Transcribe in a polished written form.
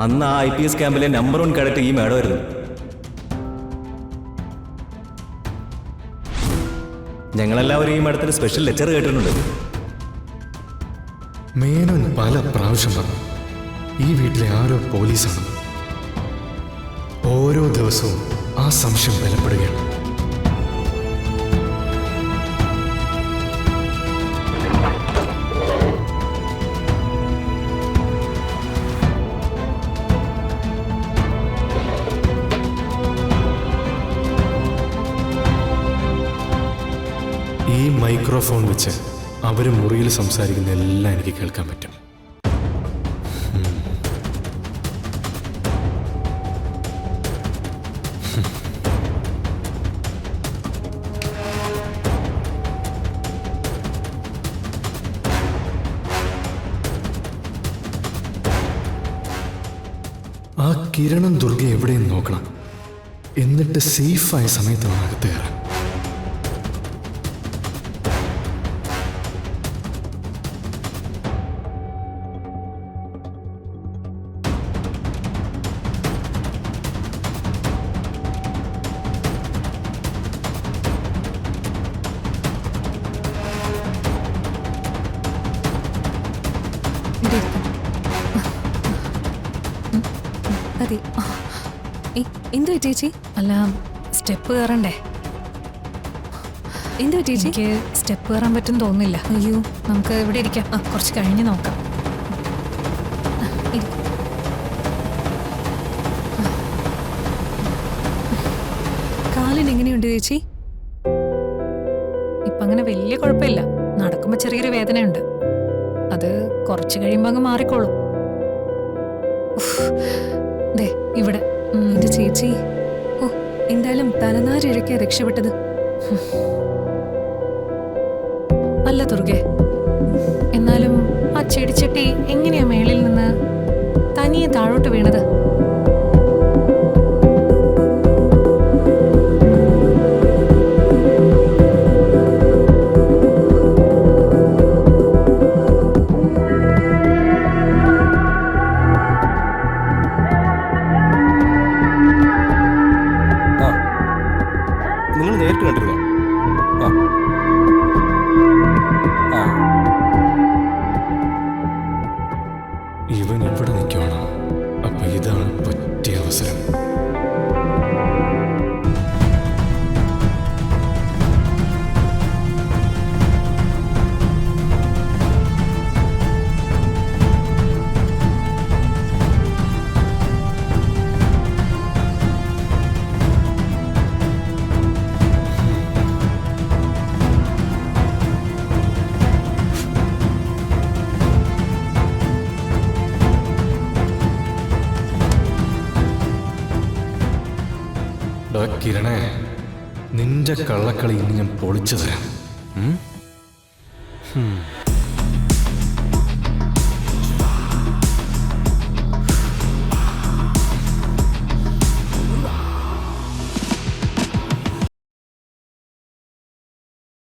അന്ന് ആ IPS ക്യാമ്പിലെ നമ്പർ 1 കേഡറ്റ് ഈ മേഡമായിരുന്നു. ഞങ്ങളെല്ലാവരും ഈ മേഡത്തിന് സ്പെഷ്യൽ ലെക്ചർ കേട്ടിട്ടുണ്ട്. മേനോൻ പല പ്രാവശ്യം പറഞ്ഞു ഈ വീട്ടിലെ ആരോ പോലീസാണ്. ഓരോ ദിവസവും ആ സംശയം ബലപ്പെടുകയാണ്. ഈ മൈക്രോഫോൺ വെച്ച് അവർ മുറിയിൽ സംസാരിക്കുന്ന എല്ലാം എനിക്ക് കേൾക്കാൻ പറ്റും. ആ കിരണും ദുർഗ എവിടെയും നോക്കണം. എന്നിട്ട് സേഫായ സമയത്ത് അകത്ത് കയറാം. അതെ. എന്തുവാ ചേച്ചി? അല്ല, സ്റ്റെപ്പ് കയറണ്ടേ? എന്തുവാ ചേച്ചി? എനിക്ക് സ്റ്റെപ്പ് കയറാൻ പറ്റും തോന്നുന്നില്ല. അയ്യോ, നമുക്ക് ഇവിടെ ഇരിക്കാം. കുറച്ച് കഴിഞ്ഞ് നോക്കാം. കാലിന് എങ്ങനെയുണ്ട് ചേച്ചി? ഇപ്പം അങ്ങനെ വലിയ കുഴപ്പമില്ല. നടക്കുമ്പോൾ ചെറിയൊരു വേദനയുണ്ട്. അത് കുറച്ച് കഴിയുമ്പോൾ അങ്ങ് മാറിക്കോളും. ദേ ഇവിടെ. എന്റെ ചേച്ചി, ഓ എന്തായാലും തലനാരിഴയ്ക്കാ രക്ഷപ്പെട്ടത്. അല്ല ദുർഗെ, എന്നാലും ആ ചെടിച്ചട്ടി എങ്ങനെയാ മേളിൽ നിന്ന് തനിയെ താഴോട്ട് വീണത്? നിങ്ങൾ നേരിട്ട് കണ്ടിരുന്നോ? ഇവൻ ഇവിടെ നിൽക്കുവാണോ? അപ്പൊ ഇതാണ് പറ്റിയ അവസരം. കിരണേ, നിന്റെ കള്ളക്കളി ഇനി ഞാൻ പൊളിച്ചു തരാം.